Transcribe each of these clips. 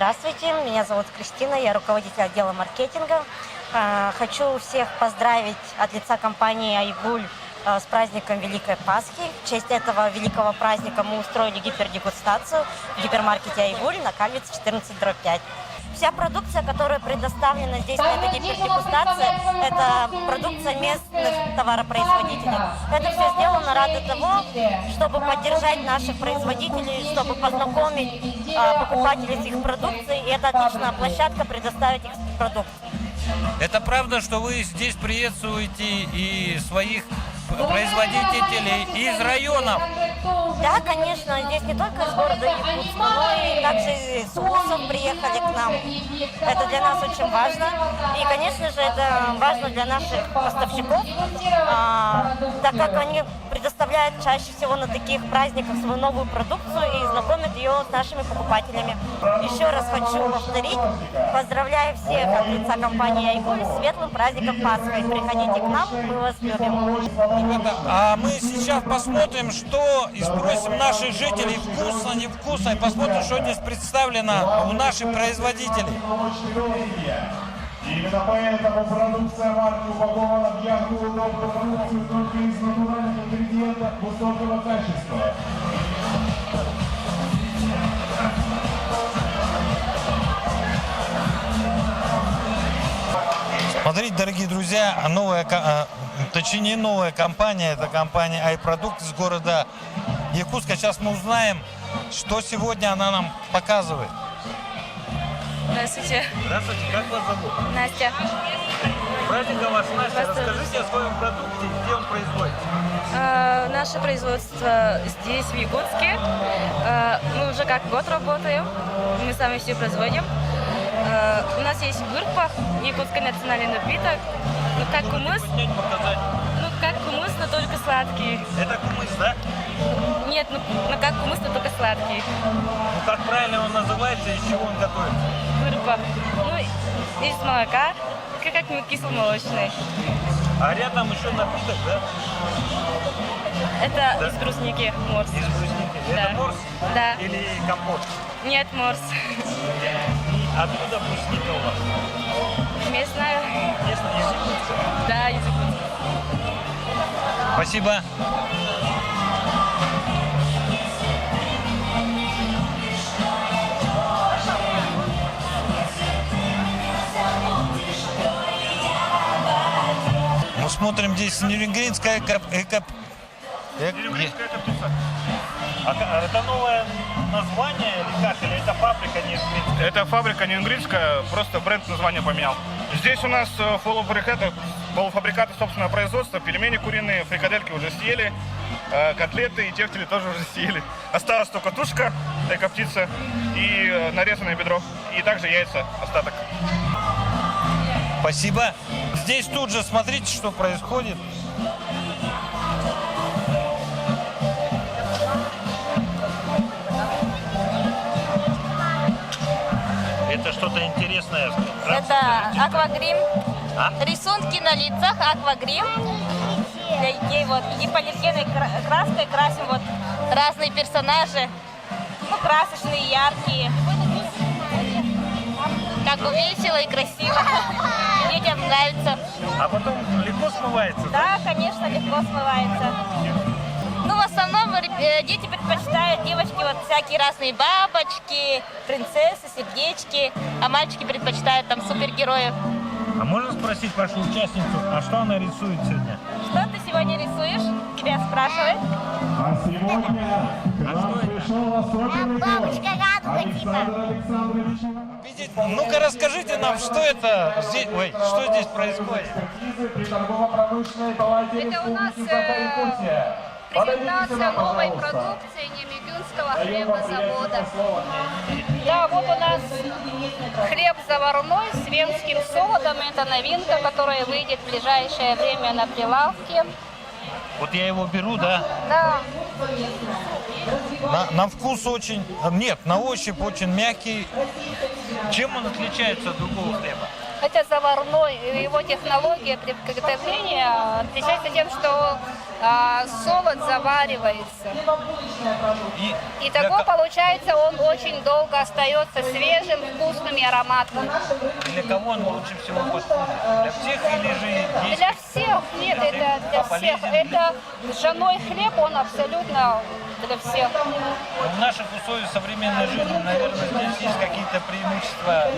Здравствуйте, меня зовут Кристина, я руководитель отдела маркетинга. Хочу всех поздравить от лица компании «Айгуль» с праздником Великой Пасхи. В честь этого великого праздника мы устроили гипердегустацию в гипермаркете «Айгуль» на Кальвице 14/5. Вся продукция, которая предоставлена здесь на этой гипердегустации, это продукция местных товаропроизводителей. Это все сделано ради того, чтобы поддержать наших производителей, чтобы познакомить покупателей с их продукцией. И это отличная площадка предоставить их продукцию. Это правда, что вы здесь приветствуете и своих производителей из районов? Да, конечно, здесь не только из города Якутска, но и также из ВУЗов приехали к нам. Это для нас очень важно. И, конечно же, это важно для наших поставщиков, так как они предоставляют чаще всего на таких праздниках свою новую продукцию и знакомят ее с нашими покупателями. Еще раз хочу повторить, поздравляю всех от лица компании «Айгуль» с светлым праздником Пасхи. Приходите к нам, мы вас любим. А мы сейчас посмотрим, что и спросим наших жителей, вкусно, невкусно, и посмотрим, что здесь представлено у наших производителей. Именно поэтому продукция марки упакована в яркую удобную продукцию только из натуральных ингредиентов высокого качества. Смотрите, дорогие друзья, точнее не новая компания, это компания «Айпродукт» из города Якутска. Сейчас мы узнаем, что сегодня она нам показывает. Здравствуйте. Здравствуйте, как вас зовут? Настя. Праздник ваш, Настя. Расскажите о своем продукте, где он производится. Наше производство здесь, в Якутске. Мы уже как год работаем. Мы сами все производим. У нас есть бырпах, якутский национальный напиток. Ну, как кумыс. Ну, как кумыс, но только сладкий. Это кумыс, да? Нет, ну как кумыс, но только сладкий. Ну, как правильно он называется и из чего он готовится? Бырпах. Ну, из молока, как кисломолочный. А рядом еще напиток, да? Это Да. из брусники, морс. Из брусники. Да. Это морс? Да. Или компот? Нет, морс. И откуда брусника у вас? Местная. Ясно, из Якутска. Да, из Якутска. Спасибо. Мы смотрим здесь нюрнбергская Нюрнбергская капуста. А это новое название или как? Или это фабрика нюрнбергская? Это фабрика нюрнбергская, просто бренд название поменял. Здесь у нас полуфабрикаты собственного производства, пельмени куриные, фрикадельки уже съели, котлеты и тефтели тоже уже съели. Осталась только тушка, такая птица и нарезанное бедро, и также яйца, остаток. Спасибо. Здесь тут же смотрите, что происходит. Это что-то интересное. Это аквагрим. А? Рисунки на лицах, аквагрим. Для детей вот гипоаллергенной краской красим вот разные персонажи. Ну, красочные, яркие. Как бы весело и красиво. Детям нравится. А потом легко смывается, Да, конечно, легко смывается. Ну, в основном дети предпочитают, девочки, вот всякие разные бабочки, принцессы, сердечки, а мальчики предпочитают там супергероев. А можно спросить вашу участницу, а что она рисует сегодня? Что ты сегодня рисуешь? Тебя спрашивают. А сегодня к нам пришел особенный гость. Александр Александрович. Ну-ка расскажите нам, что это здесь, что здесь происходит? Это у нас презентация новой продукции Немигюнского хлебозавода. Да, вот у нас хлеб заварной с венским солодом. Это новинка, которая выйдет в ближайшее время на прилавке. Вот я его беру, да? Да. На вкус очень, нет, на ощупь очень мягкий. Чем он отличается от другого хлеба? Это заварной, его технология приготовления отличается тем, что солод заваривается. И Итого, получается, он очень долго остается свежим, вкусным и ароматным. для кого он лучше всего подходит? Для всех или же есть? Для всех, нет, это для всех. Это ржаной хлеб, он абсолютно для всех. В наших условиях современной жизни, наверное, здесь есть какие-то преимущества,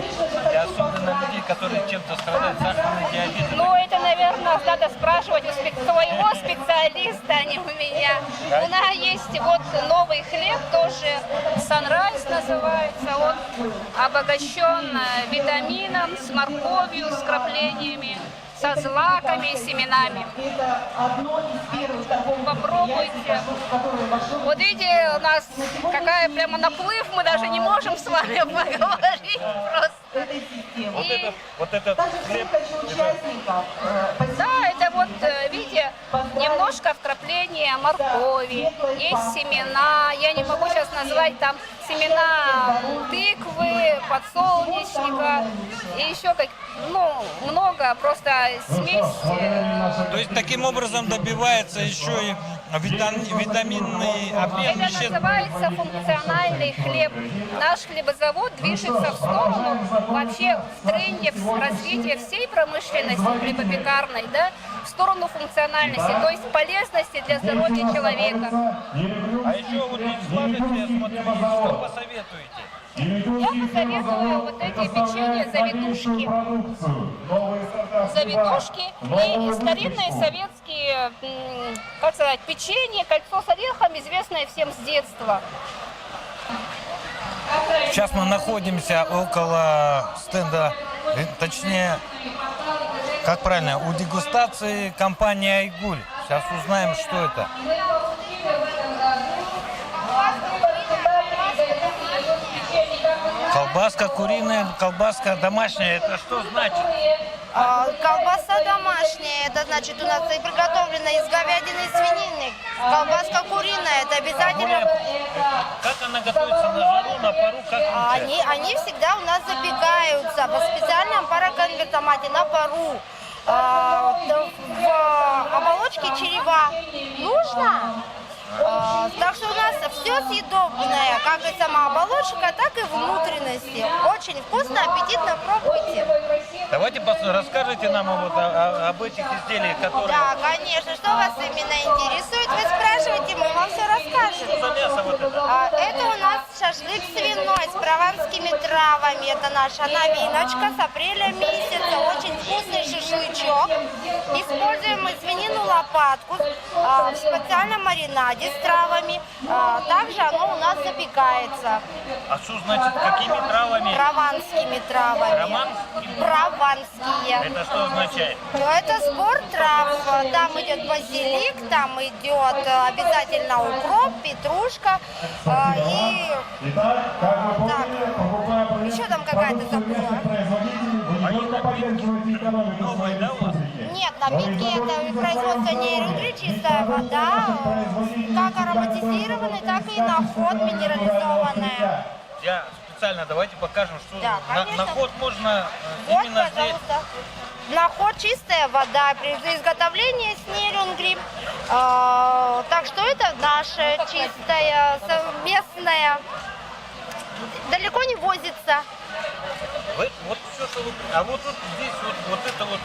и особенно людей, которые чем-то страдают, сахарный диабет. Ну, это, наверное, надо спрашивать у своего специалиста, а не у меня. У нас есть вот новый хлеб, тоже Sunrise называется. Он обогащен витамином, с морковью, с краплениями, со злаками и семенами. Попробуйте. Вот видите, у нас какая прямо наплыв, мы даже не можем с вами поговорить просто. Вот этот хлеб, Да, это вот, видите, немножко вкрапления моркови, есть семена, я не могу сейчас назвать там семена тыквы, подсолнечника и еще как, ну, много, просто смесь. то есть таким образом добивается еще и витаминный обмен Это веществ. называется функциональный хлеб. Наш хлебозавод движется в сторону вообще в тренде в развития всей промышленности хлебопекарной, да, в сторону функциональности, то есть полезности для здоровья человека. А еще вот не сложите, я смотрю, что посоветуете? Я посоветую вот эти печенья, завитушки. Завитушки и старинные советские, как сказать, печенье, кольцо с орехом, известное всем с детства. Сейчас мы находимся около стенда, точнее, как правильно, у дегустации компании «Айгуль». Сейчас узнаем, что это. Колбаска куриная, колбаска домашняя. Это что значит? Колбаса домашняя, это значит у нас и приготовлена из говядины и свинины. Колбаска куриная, это обязательно. Как она готовится на жару, на пару? Как Они всегда у нас запекаются по специальном пароконвертомате на пару. В оболочке черева. Нужно? Так что у нас все съедобное, как и сама оболочка, так и внутренности. Очень вкусно, аппетитно, пробуйте. Давайте расскажите нам об этих изделиях, которые... Да, конечно. Что вас именно интересует? Вы спрашиваете, мы вам все расскажем. Что за мясо вот это? Это у нас шашлык свиной с прованскими травами. Это наша новиночка с апреля месяца. Очень вкусный шашлычок. Используем мы свинину лопатку в специальном маринаде с травами. Также оно у нас запекается. А что значит, какими травами? Прованскими травами. Романскими? Прованские. Это что означает? Это сбор трав. Там идет базилик, там идет обязательно укроп, петрушка и так, еще там какая-то забыла. Новые, да, у вас? Нет, напитки это производство нейрогри, чистая вода, как ароматизированная, так и на ход минерализованная. Я специально давайте покажем, что Да, на конечно. ход можно Вот, именно здесь. пожалуйста. На ход чистая вода при изготовлении с нейронгри. Так что это наша чистая, совместная. Далеко не возится. Вот все, что вы... А вот тут здесь вот это вот...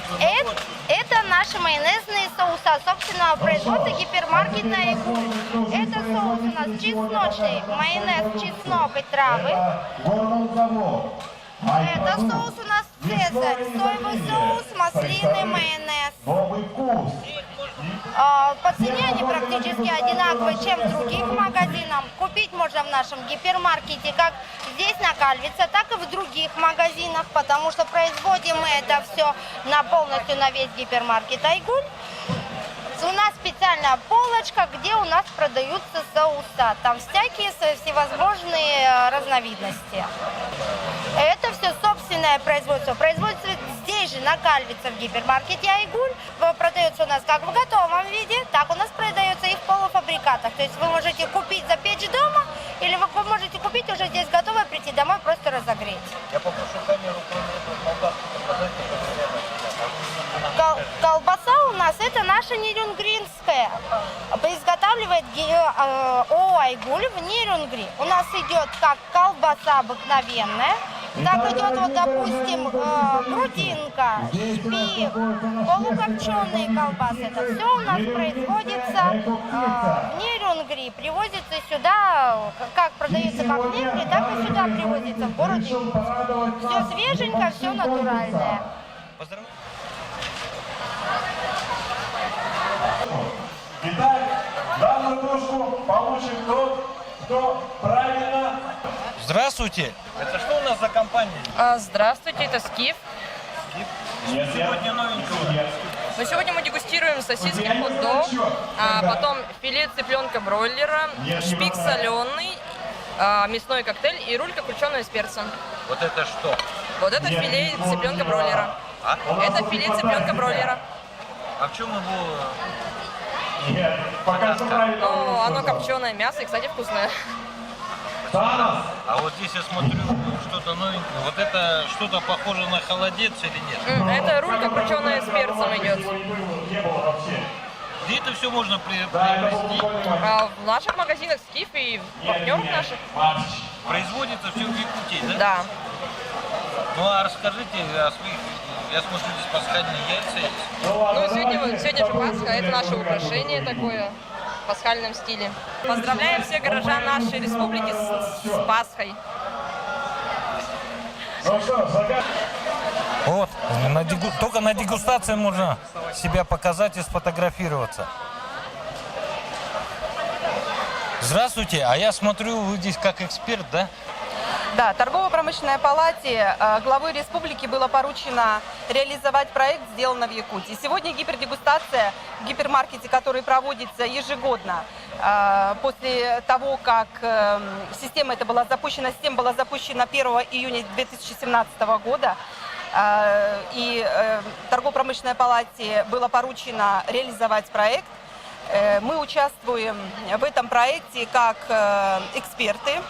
Это наши майонезные соуса собственного производства гипермаркета «Айгуль». Это соус у нас чесночный, майонез, чеснок и травы. Это соус у нас «Цезарь», соевый соус, маслины, майонез. По цене они практически одинаковые, чем в других магазинах. Купить можно в нашем гипермаркете как здесь на Кальвице, так и в других магазинах, потому что производим мы это все полностью на весь гипермаркет «Айгуль». У нас специальная полочка, где у нас продаются соуса. Там всякие всевозможные разновидности. Это все собственное производство. Производится здесь же, на Кальвице, в гипермаркете «Айгуль». Продается у нас как в готовом виде, так у нас продается и в полуфабрикатах. То есть вы можете купить, запечь дома, или вы можете купить уже здесь готовое, прийти домой, просто разогреть. Я попрошу камеру, кроме этого, колбаску показать. Колбаса у нас это наша наша Нерюнгринская изготавливает ООО «Айгуль» в Нерюнгри. У нас идет как колбаса обыкновенная, так идет, вот, допустим, грудинка, шпик, полукопченые колбасы. Это все у нас производится в Нерюнгри, привозится сюда, как продается как в Нерюнгри, так и сюда привозится в городе. Все свеженькое, все натуральное. Поздравляю. Итак, данную кружку получит тот, кто правильно... Здравствуйте. Это что у нас за компания? Здравствуйте, это Скиф. Сегодня новенького. Но сегодня мы дегустируем сосиски хот-дог, потом филе цыпленка бройлера, шпик соленый, мясной коктейль и рулька крученая с перцем. Вот это что? Вот это филе цыпленка бройлера. Это филе цыпленка бройлера. А в чем его... Ну, оно копченое мясо и, кстати, вкусное. А вот здесь я смотрю что-то новенькое. Вот это что-то похоже на холодец или нет? Это рулька крученая с перцем идет. Где это все можно приобрести? В наших магазинах Скиф и партнеров наших. Производится все в Якутии, да? Да. Ну а расскажите о своих... Я смотрю, здесь пасхальные яйца есть. Ну, сегодня же Пасха, это наше украшение такое в пасхальном стиле. Поздравляем всех горожан нашей республики с Пасхой. Вот, только на дегустации можно себя показать и сфотографироваться. Здравствуйте, а я смотрю, вы здесь как эксперт, да? Да, торгово-промышленной палате главы республики было поручено реализовать проект «Сделано в Якутии». Сегодня гипердегустация в гипермаркете, который проводится ежегодно, после того, как система эта была запущена, 1 июня 2017 года, и торгово-промышленной палате было поручено реализовать проект. Мы участвуем в этом проекте как эксперты.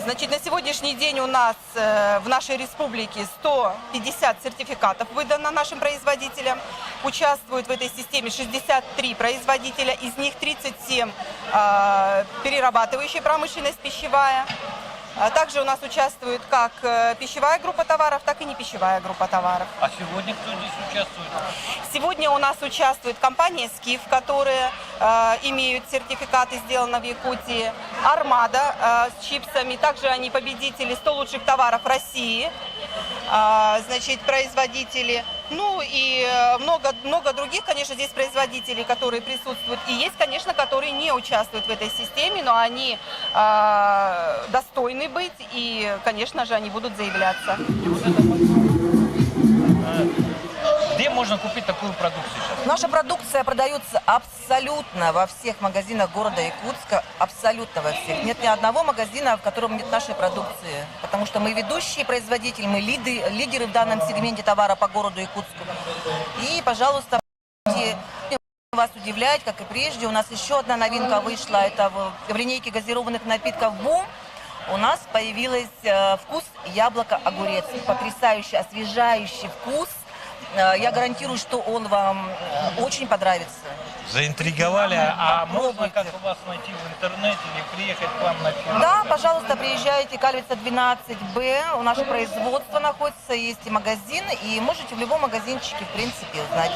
Значит, на сегодняшний день у нас в нашей республике 150 сертификатов выдано нашим производителям. Участвуют в этой системе 63 производителя, из них 37 перерабатывающая промышленность пищевая. Также у нас участвует как пищевая группа товаров, так и не пищевая группа товаров. А сегодня кто здесь участвует? Сегодня у нас участвует компания «Скиф», которые имеют сертификаты «Сделано в Якутии», «Армада» с чипсами, также они победители 100 лучших товаров России, значит, производители. Ну и много других, конечно, здесь производителей, которые присутствуют. И есть, конечно, которые не участвуют в этой системе, но они достойны быть, и, конечно же, они будут заявляться. Где можно купить такую продукцию сейчас? Наша продукция продается абсолютно во всех магазинах города Якутска, абсолютно во всех. Нет ни одного магазина, в котором нет нашей продукции, потому что мы ведущие производители, мы лидеры в данном сегменте товара по городу Якутску. И, пожалуйста, вас удивлять, как и прежде, у нас еще одна новинка вышла, это в линейке газированных напитков «Бум». У нас появился вкус яблоко-огурец, потрясающий, освежающий вкус. Я гарантирую, что он вам очень понравится. Заинтриговали. А можно как у вас найти в интернете или приехать к вам на фирму? Да, пожалуйста, приезжайте, Кальвица 12Б. У нашего производства находится, есть и магазин, и можете в любом магазинчике, в принципе, узнать.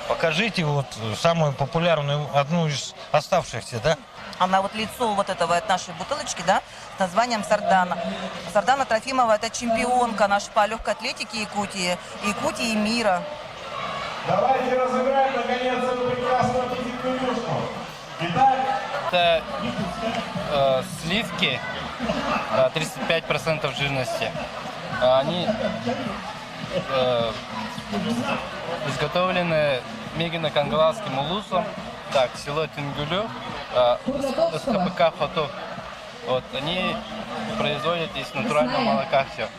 Покажите вот самую популярную, одну из оставшихся, да? Она вот лицо вот этого от нашей бутылочки, да, с названием Сардана. Сардана Трофимова – это чемпионка наша по легкой атлетике Якутии и мира. Давайте разыграем, наконец, эту прекрасную аппетитную кружку. Итак, это сливки 35% жирности. Они изготовлены мегано-кангаласским улусом, так, село Тингулю, СКПК «Фото». Вот, они производят из натурального молока все.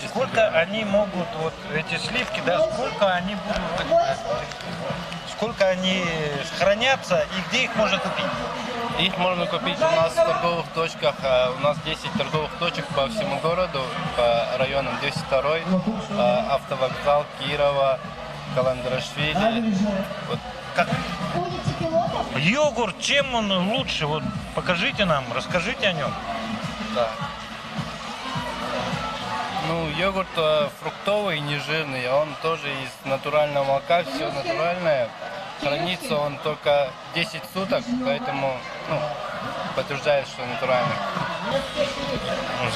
Сколько они могут, вот эти сливки, да, сколько они будут, сколько они хранятся и где их можно купить? Их можно купить у нас в торговых точках. У нас 10 торговых точек по всему городу, по районам 202, автовокзал, Кирова, Каландрашвили. Вот. Как? Йогурт, чем он лучше? Вот покажите нам, расскажите о нем. Да. Ну, йогурт фруктовый, нежирный, он тоже из натурального молока, все натуральное. Хранится он только 10 суток, поэтому подтверждает, что натуральный.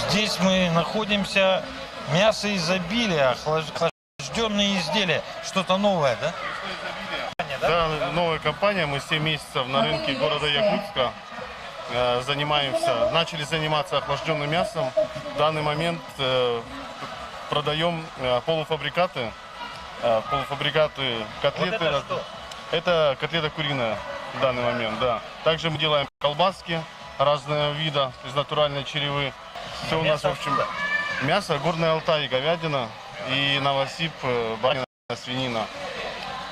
Здесь мы находимся, мясо изобилия, охлажденные изделия, что-то новое, да? Да, новая компания, мы 7 месяцев на рынке города Якутска начали заниматься охлажденным мясом. В данный момент продаем полуфабрикаты, котлеты. Вот это что? Это котлета куриная в данный момент, да. Также мы делаем колбаски разного вида из натуральной черевы. Все у нас, в общем, мясо, горный Алтай, говядина и новосиб, баранина, свинина.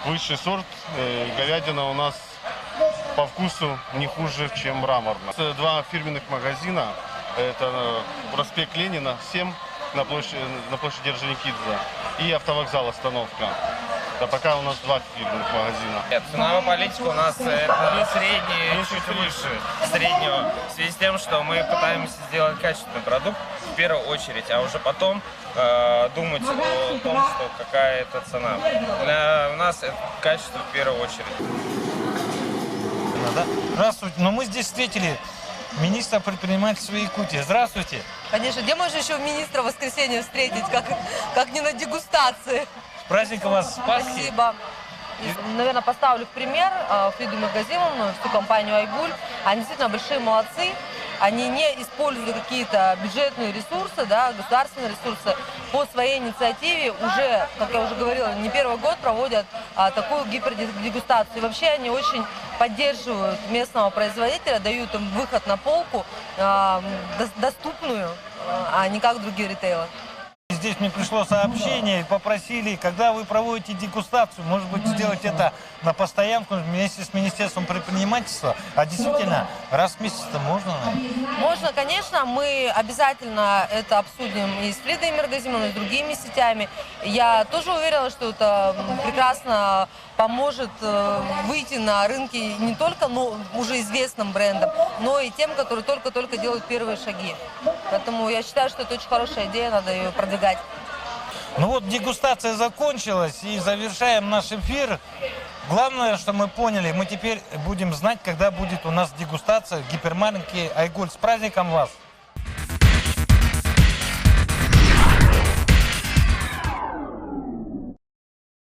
Высший сорт, говядина у нас по вкусу не хуже, чем мраморная. Два фирменных магазина, это проспект Ленина, 7, на площади Орджоникидзе, и автовокзал остановка. Да, пока у нас два фирменных магазина. Нет, ценовая политика у нас это средний, чуть выше среднего, в связи с тем, что мы пытаемся сделать качественный продукт в первую очередь, а уже потом думать о том, что какая это цена. Для нас это качество в первую очередь. Здравствуйте, но мы здесь встретили министра предпринимательства Якутии. Здравствуйте. Конечно, где можно еще министра в воскресенье встретить, как не на дегустации? С праздником вас Пасхи. Спасибо. Наверное, поставлю в пример Фриду Миргазимовну, всю компанию «Айгуль». Они действительно большие молодцы. Они не используют какие-то бюджетные ресурсы, да, государственные ресурсы. По своей инициативе уже, как я уже говорила, не первый год проводят такую гипердегустацию. И вообще они очень поддерживают местного производителя, дают им выход на полку доступную, а не как другие ритейлы. Здесь мне пришло сообщение, попросили, когда вы проводите дегустацию, может быть, сделать это на постоянку вместе с Министерством предпринимательства. А действительно, раз в месяц-то можно? Можно, конечно. Мы обязательно это обсудим и с Фридой Миргазимовной, и с другими сетями. Я тоже уверена, что это прекрасно поможет выйти на рынки не только уже известным брендам, но и тем, которые только-только делают первые шаги. Поэтому я считаю, что это очень хорошая идея, надо ее продвигать. Ну вот, дегустация закончилась, и завершаем наш эфир. Главное, что мы поняли, мы теперь будем знать, когда будет у нас дегустация в гипермаркете «Айгуль». С праздником вас!